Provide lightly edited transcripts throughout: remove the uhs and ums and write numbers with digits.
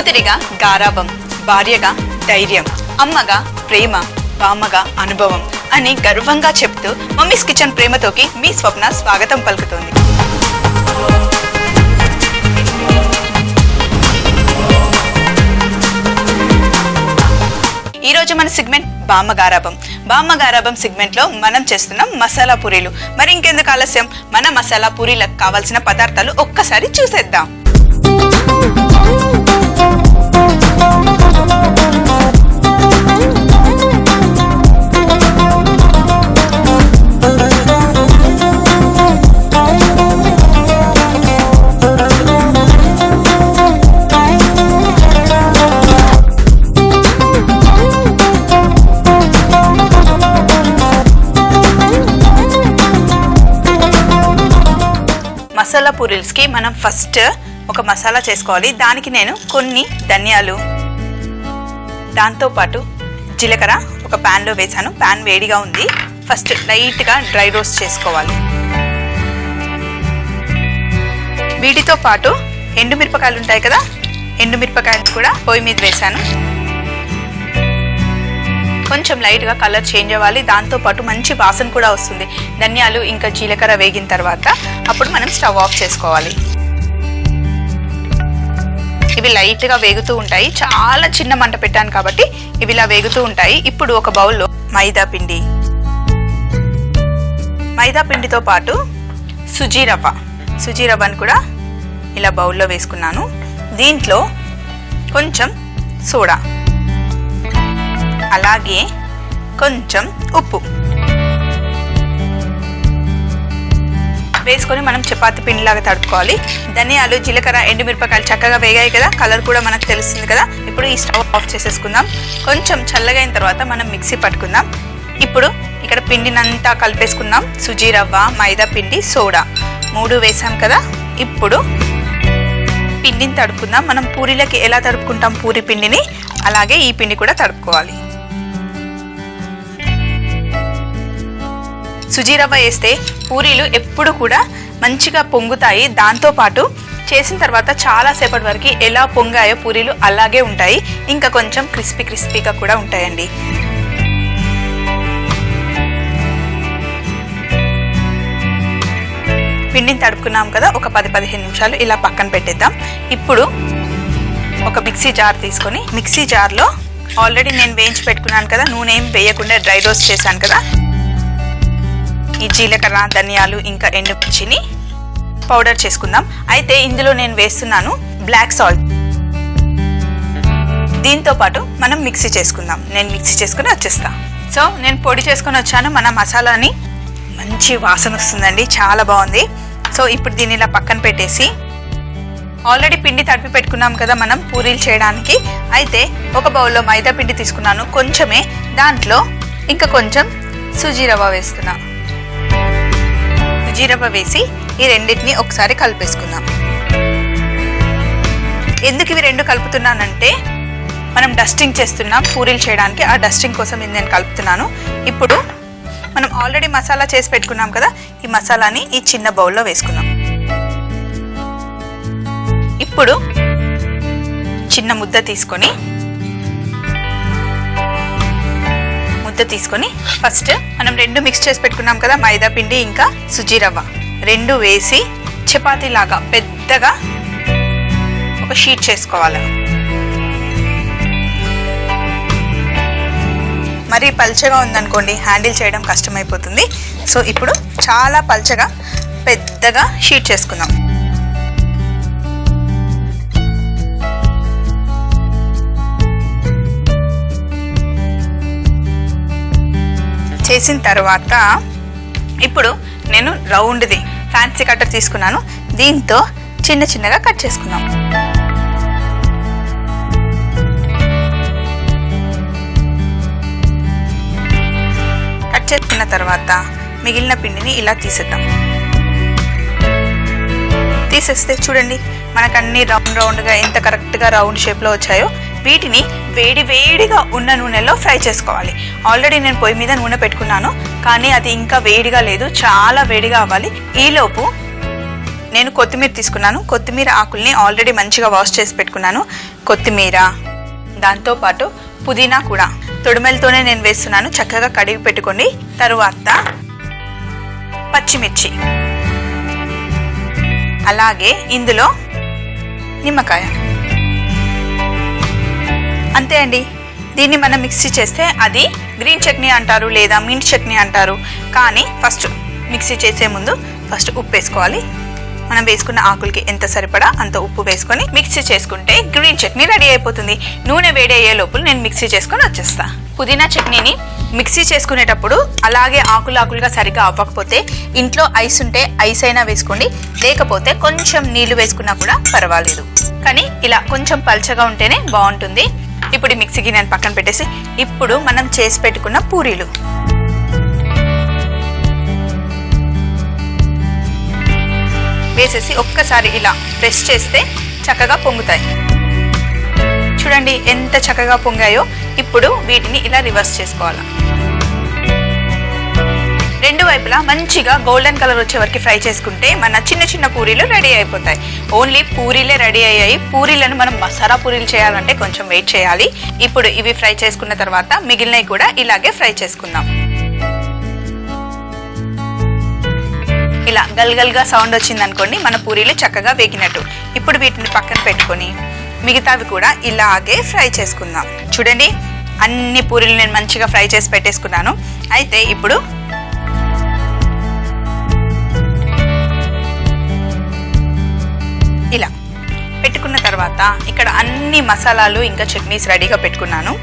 కూతురిగా గారాబం, భార్యగా ధైర్యం, అమ్మగా ప్రేమ, బామ్మగా అనుభవం అని గర్వంగా చెప్తూ మమ్మీస్ కిచెన్ ప్రేమతోకి మీ స్వప్న స్వాగతం పలుకుతోంది. ఈ రోజు మన సెగ్మెంట్ బామ్మగారాబం సెగ్మెంట్ లో మనం చేస్తున్నాం మసాలా పూరీలు. మరి ఇంకెందుకు ఆలస్యం, మన మసాలా పూరీలకు కావాల్సిన పదార్థాలు ఒక్కసారి చూసేద్దాం. మసాలా పూరీల్స్కి మనం ఫస్ట్ ఒక మసాలా చేసుకోవాలి. దానికి నేను కొన్ని ధనియాలు, దాంతోపాటు జీలకర్ర ఒక ప్యాన్లో వేసాను. ప్యాన్ వేడిగా ఉంది. ఫస్ట్ లైట్గా డ్రై రోస్ట్ చేసుకోవాలి. వీటితో పాటు ఎండుమిరపకాయలు ఉంటాయి కదా, ఎండుమిరపకాయలు కూడా పొయ్యి మీద వేసాను. కొంచెం లైట్గా కలర్ చేంజ్ అవ్వాలి. దాంతోపాటు మంచి వాసన కూడా వస్తుంది. ధనియాలు ఇంకా జీలకర్ర వేగిన తర్వాత అప్పుడు మనం స్టవ్ ఆఫ్ చేసుకోవాలి. ఇవి లైట్గా వేగుతూ ఉంటాయి. చాలా చిన్న మంట పెట్టాను కాబట్టి ఇవి ఇలా వేగుతూ ఉంటాయి. ఇప్పుడు ఒక బౌల్లో మైదా పిండితో పాటు సుజీ రవ్వను కూడా ఇలా బౌల్లో వేసుకున్నాను. దీంట్లో కొంచెం సోడా, అలాగే కొంచెం ఉప్పు వేసుకొని మనం చపాతీ పిండిలాగా తడుపుకోవాలి. ధనియాలు, జీలకర్ర, ఎండుమిరపకాయలు చక్కగా వేగాయి కదా, కలర్ కూడా మనకు తెలుస్తుంది కదా. ఇప్పుడు ఈ స్టవ్ ఆఫ్ చేసేసుకుందాం. కొంచెం చల్లగైన తర్వాత మనం మిక్సీ పట్టుకుందాం. ఇప్పుడు ఇక్కడ పిండినంతా కలిపేసుకుందాం. సుజీ రవ్వ, మైదా పిండి, సోడా 3 వేసాం కదా. ఇప్పుడు పిండిని తడుపుకుందాం. మనం పూరీలకి ఎలా తడుపుకుంటాం పూరి పిండిని, అలాగే ఈ పిండి కూడా తడుపుకోవాలి. సుజీ రవ్వ వేస్తే పూరీలు ఎప్పుడు కూడా మంచిగా పొంగుతాయి. దాంతోపాటు చేసిన తర్వాత చాలాసేపటి వరకు ఎలా పొంగాయో పూరీలు అలాగే ఉంటాయి. ఇంకా కొంచెం క్రిస్పీగా కూడా ఉంటాయండి. పిండిని తడుపుకున్నాం కదా, ఒక 10-15 నిమిషాలు ఇలా పక్కన పెట్టేద్దాం. ఇప్పుడు ఒక మిక్సీ జార్ తీసుకొని మిక్సీ జార్లో ఆల్రెడీ నేను వేయించి పెట్టుకున్నాను కదా, నూనె ఏం వేయకుండా డ్రై రోస్ట్ చేశాను కదా, ఈ జీలకర్ర, ధనియాలు ఇంకా ఎండుమిర్చిని పౌడర్ చేసుకుందాం. అయితే ఇందులో నేను వేస్తున్నాను బ్లాక్ సాల్ట్. దీంతో పాటు మనం మిక్సీ చేసుకుందాం. నేను మిక్సీ చేసుకుని వచ్చేస్తా. సో నేను పొడి చేసుకొని వచ్చాను. మన మసాలాని మంచి వాసన వస్తుందండి, చాలా బాగుంది. సో ఇప్పుడు దీన్ని ఇలా పక్కన పెట్టేసి ఆల్రెడీ పిండి తడిపి పెట్టుకున్నాం కదా మనం పూరీలు చేయడానికి. అయితే ఒక బౌల్లో మైదా పిండి తీసుకున్నాను, కొంచెమే. దాంట్లో ఇంకా కొంచెం సుజీ రవ్వ వేస్తున్నా. సుజీ రవ్వ వేసి ఈ రెండింటిని ఒకసారి కలిపేసుకుందాం. ఎందుకు ఇవి రెండు కలుపుతున్నానంటే మనం డస్టింగ్ చేస్తున్నాం పూరీలు చేయడానికి. ఆ డస్టింగ్ కోసం ఇది నేను కలుపుతున్నాను. ఇప్పుడు మనం ఆల్రెడీ మసాలా చేసి పెట్టుకున్నాం కదా, ఈ మసాలాని ఈ చిన్న బౌల్లో వేసుకుందాం. ఇప్పుడు చిన్న ముద్ద తీసుకొని ఫస్ట్ మనం 2 మిక్స్ చేసి పెట్టుకున్నాం కదా, మైదా పిండి ఇంకా సుజీ రవ్వ 2 వేసి చపాతీ లాగా పెద్దగా ఒక షీట్ చేసుకోవాలి. మరి పల్చగా ఉందనుకోండి హ్యాండిల్ చేయడం కష్టమైపోతుంది. సో ఇప్పుడు చాలా పల్చగా పెద్దగా షీట్ చేసుకుందాం. చేసిన తర్వాత ఇప్పుడు నేను రౌండ్ది ఫ్యాన్సీ కట్టర్ తీసుకున్నాను. దీంతో చిన్నగా కట్ చేసుకుందాం. కట్ చేసుకున్న తర్వాత మిగిలిన పిండిని ఇలా తీసేద్దాం. తీసేస్తే చూడండి మనకు అన్ని రౌండ్గా ఎంత కరెక్ట్గా రౌండ్ షేప్లో వచ్చాయో. వీటిని వేడిగా ఉన్న నూనెలో ఫ్రై చేసుకోవాలి. ఆల్రెడీ నేను పొయ్యి మీద నూనె పెట్టుకున్నాను, కానీ అది ఇంకా వేడిగా లేదు, చాలా వేడిగా అవ్వాలి. ఈలోపు నేను కొత్తిమీర తీసుకున్నాను. కొత్తిమీర ఆకుల్ని ఆల్రెడీ మంచిగా వాష్ చేసి పెట్టుకున్నాను. కొత్తిమీర, దాంతోపాటు పుదీనా కూడా తొడిమెలతోనే నేను వేస్తున్నాను. చక్కగా కడిగి పెట్టుకోండి. తరువాత పచ్చిమిర్చి, అలాగే ఇందులో నిమ్మకాయ. అంతే అండి. దీన్ని మనం మిక్సీ చేస్తే అది గ్రీన్ చట్నీ అంటారు లేదా మింట్ చట్నీ అంటారు. కానీ ఫస్ట్ మిక్సీ చేసే ముందు ఫస్ట్ ఉప్పు వేసుకోవాలి. మనం వేసుకున్న ఆకులకి ఎంత సరిపడా అంత ఉప్పు వేసుకొని మిక్సీ చేసుకుంటే గ్రీన్ చట్నీ రెడీ అయిపోతుంది. నూనె వేడి అయ్యే లోపల నేను మిక్సీ చేసుకొని వచ్చేస్తా. పుదీనా చట్నీని మిక్సీ చేసుకునేటప్పుడు అలాగే ఆకులుగా సరిగ్గా అవ్వకపోతే ఇంట్లో ఐస్ ఉంటే ఐస్ అయినా వేసుకోండి, లేకపోతే కొంచెం నీళ్లు వేసుకున్నా కూడా పర్వాలేదు. కానీ ఇలా కొంచెం పల్చగా ఉంటేనే బాగుంటుంది. ఇప్పుడు ఈ మిక్సీకి నేను పక్కన పెట్టేసి ఇప్పుడు మనం చేసి పెట్టుకున్న పూరీలు వేసేసి ఒక్కసారి ఇలా ప్రెస్ చేస్తే చక్కగా పొంగుతాయి. చూడండి ఎంత చక్కగా పొంగాయో. ఇప్పుడు వీటిని ఇలా రివర్స్ చేసుకోవాలి. రెండు వైపులా మంచిగా గోల్డెన్ కలర్ వచ్చే వరకు ఫ్రై చేసుకుంటే మన చిన్న చిన్న పూరీలు రెడీ అయిపోతాయి. ఓన్లీ పూరీలే రెడీ అయ్యాయి. పూరీలను మనం మసాలా పూరీలు చేయాలంటే కొంచెం వెయిట్ చేయాలి. ఇప్పుడు ఇవి ఫ్రై చేసుకున్న తర్వాత మిగిలినవి కూడా ఇలాగే ఫ్రై చేసుకుందాం. ఇలా గల్గల్గా సౌండ్ వచ్చింది అనుకోండి, మన పూరీలు చక్కగా వేగినట్టు. ఇప్పుడు వీటిని పక్కన పెట్టుకొని మిగతావి కూడా ఇలాగే ఫ్రై చేసుకుందాం. చూడండి అన్ని పూరీలు నేను మంచిగా ఫ్రై చేసి పెట్టేసుకున్నాను. అయితే ఇప్పుడు ఇలా పెట్టుకున్న తర్వాత ఇక్కడ అన్ని మసాలాలు ఇంకా చట్నీస్ రెడీగా పెట్టుకున్నాను.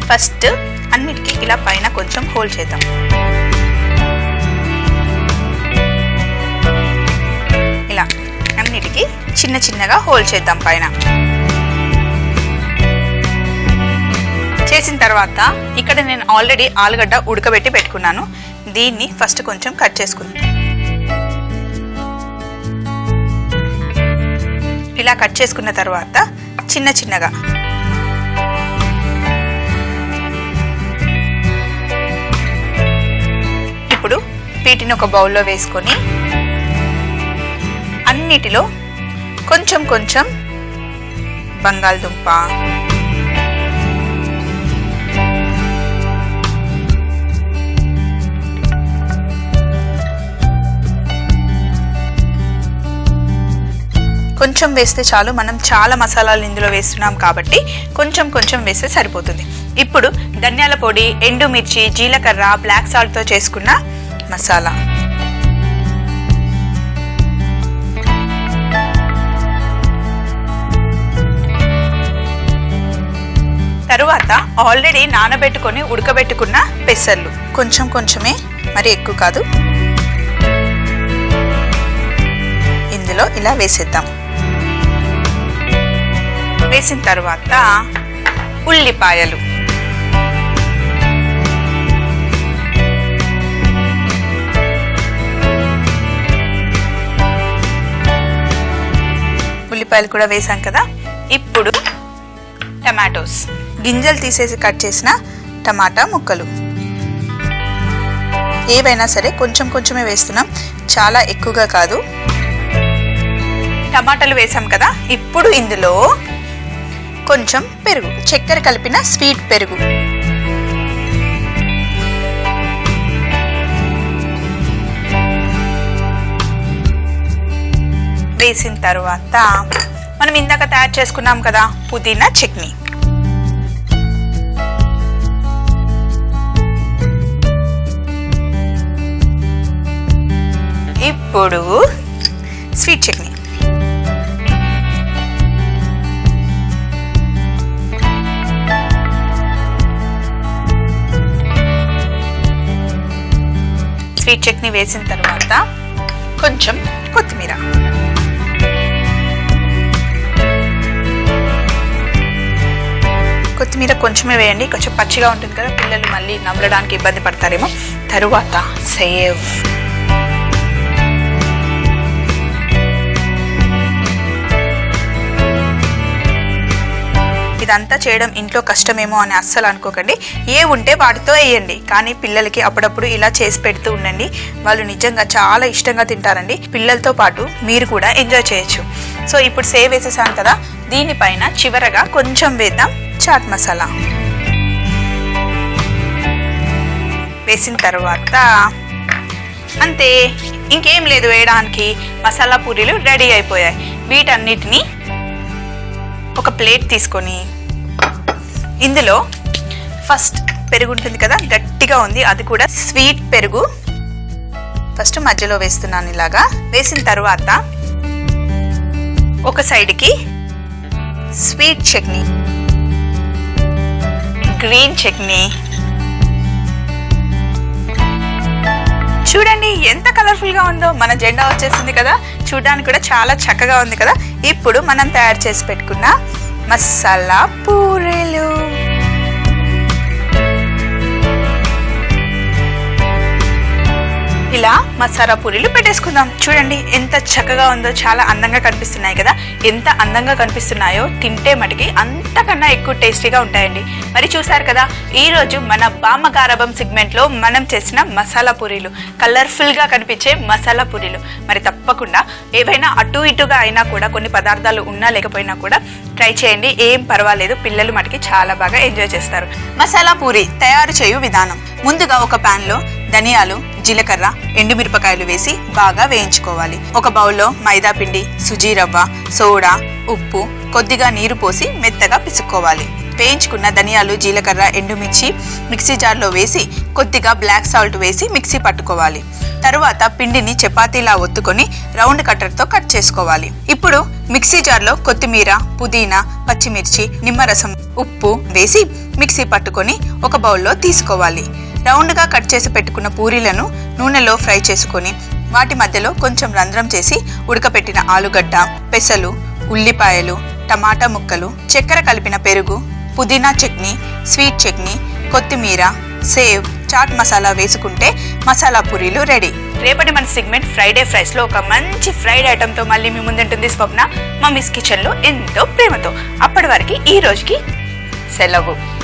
ఫస్ట్ అన్నిటికీ ఇలా పైన కొంచెం హోల్ చేద్దాం. ఇలా అన్నిటికీ చిన్న చిన్నగా హోల్ చేద్దాం పైన. చేసిన తర్వాత ఇక్కడ నేను ఆల్రెడీ ఆలుగడ్డ ఉడకబెట్టి పెట్టుకున్నాను. దీన్ని ఫస్ట్ కొంచెం కట్ చేసుకుందాం. ఇలా కట్ చేసుకున్న తర్వాత చిన్న చిన్నగా ఇప్పుడు వీటిని ఒక బౌల్లో వేసుకొని అన్నిటిలో కొంచెం కొంచెం బంగాళదుంప, కొంచెం వేస్తే చాలు. మనం చాలా మసాలాలు ఇందులో వేస్తున్నాం కాబట్టి కొంచెం కొంచెం వేస్తే సరిపోతుంది. ఇప్పుడు ధనియాల పొడి, ఎండుమిర్చి, జీలకర్ర, బ్లాక్ సాల్ట్తో చేసుకున్న మసాలా, తరువాత ఆల్రెడీ నానబెట్టుకొని ఉడకబెట్టుకున్న పెసర్లు కొంచెం కొంచెమే, మరి ఎక్కువ కాదు, ఇందులో ఇలా వేసేద్దాం. వేసిన తర్వాత ఉల్లిపాయలు, ఉల్లిపాయలు కూడా వేసాం కదా. ఇప్పుడు టమాటోస్, గింజలు తీసేసి కట్ చేసిన టమాటా ముక్కలు, ఏవైనా సరే కొంచెం కొంచెమే వేస్తున్నాం, చాలా ఎక్కువగా కాదు. టమాటాలు వేసాం కదా. ఇప్పుడు ఇందులో కొంచెం పెరుగు, చక్కెర కలిపిన స్వీట్ పెరుగు, వేసిన తర్వాత మనం ఇందాక తయారు చేసుకున్నాం కదా పుదీనా చట్నీ, ఇప్పుడు స్వీట్ చట్నీ, స్వీట్ చట్నీ వేసిన తర్వాత కొంచెం కొత్తిమీర, కొత్తిమీర కొంచెమే వేయండి, కొంచెం పచ్చిగా ఉంటుంది కదా, పిల్లలు మళ్ళీ నమలడానికి ఇబ్బంది పడతారేమో. తరువాత సేవ్, ఇదంతా చేయడం ఇంట్లో కష్టమేమో అని అస్సలు అనుకోకండి. ఏ ఉంటే వాటితో వేయండి, కానీ పిల్లలకి అప్పుడప్పుడు ఇలా చేసి పెడుతూ ఉండండి. వాళ్ళు నిజంగా చాలా ఇష్టంగా తింటారండి. పిల్లలతో పాటు మీరు కూడా ఎంజాయ్ చేయొచ్చు. సో ఇప్పుడు సేవ్ వేసేసాను కదా, దీనిపైన చివరగా కొంచెం వేద్దాం చాట్ మసాలా. వేసిన తర్వాత అంతే, ఇంకేం లేదు వేయడానికి. మసాలా పూరీలు రెడీ అయిపోయాయి. వీటన్నిటిని ఒక ప్లేట్ తీసుకొని ఇందులో ఫస్ట్ పెరుగు ఉంటుంది కదా, గట్టిగా ఉంది, అది కూడా స్వీట్ పెరుగు ఫస్ట్ మధ్యలో వేస్తున్నాను. ఇలాగా వేసిన తర్వాత ఒక సైడ్కి స్వీట్ చట్నీ, గ్రీన్ చట్నీ. చూడండి ఎంత కలర్ఫుల్ గా ఉందో, మన జెండా వచ్చేసింది కదా, చూడడానికి కూడా చాలా చక్కగా ఉంది కదా. ఇప్పుడు మనం తయారు చేసి పెట్టుకున్న మసాలా పూరీలు. ఇలా మసాలా పూరీలు పెట్టేసుకుందాం. చూడండి ఎంత చక్కగా ఉందో, చాలా అందంగా కనిపిస్తున్నాయి కదా. ఎంత అందంగా కనిపిస్తున్నాయో తింటే మటుకి అంతకన్నా ఎక్కువ టేస్టీగా ఉంటాయండి. మరి చూసారు కదా, ఈరోజు మన బామ్మగారాబం సెగ్మెంట్లో మనం చేసిన మసాలా పూరీలు, కలర్ఫుల్గా కనిపించే మసాలా పూరీలు. మరి తప్పకుండా ఏవైనా అటు ఇటుగా అయినా కూడా, కొన్ని పదార్థాలు ఉన్నా లేకపోయినా కూడా ట్రై చేయండి, ఏం పర్వాలేదు. పిల్లలు మటుకి చాలా బాగా ఎంజాయ్ చేస్తారు. మసాలా పూరి తయారు చేయు విధానం: ముందుగా ఒక పాన్ లో ధనియాలు, జీలకర్ర, ఎండుమిరపకాయలు వేసి బాగా వేయించుకోవాలి. ఒక బౌల్లో మైదా పిండి, సుజీ రవ్వ, సోడా, ఉప్పు, కొద్దిగా నీరు పోసి మెత్తగా పిసుక్కోవాలి. వేయించుకున్న ధనియాలు, జీలకర్ర, ఎండుమిర్చి మిక్సీ జార్లో వేసి కొద్దిగా బ్లాక్ సాల్ట్ వేసి మిక్సీ పట్టుకోవాలి. తరువాత పిండిని చపాతీలా ఒత్తుకొని రౌండ్ కట్టర్తో కట్ చేసుకోవాలి. ఇప్పుడు మిక్సీ జార్లో కొత్తిమీర, పుదీనా, పచ్చిమిర్చి, నిమ్మరసం, ఉప్పు వేసి మిక్సీ పట్టుకొని ఒక బౌల్లో తీసుకోవాలి. రౌండ్గా కట్ చేసి పెట్టుకున్న పూరీలను నూనెలో ఫ్రై చేసుకొని వాటి మధ్యలో కొంచెం రంధ్రం చేసి ఉడకపెట్టిన ఆలుగడ్డ, పెసలు, ఉల్లిపాయలు, టమాటా ముక్కలు, చక్కెర కలిపిన పెరుగు, పుదీనా చట్నీ, స్వీట్ చట్నీ, కొత్తిమీర, సేవ్, చాట్ మసాలా వేసుకుంటే మసాలా పూరీలు రెడీ. రేపటి మన సెగ్మెంట్ ఫ్రైడే ఫ్రైస్ లో ఒక మంచి ఫ్రైడ్ ఐటమ్ తో మళ్ళీ మీ ముందుంటుంది స్వప్న, మమ్మీస్ కిచెన్ లో ఎంతో ప్రేమతో. అప్పటి వరకు ఈ రోజుకి సెలవు.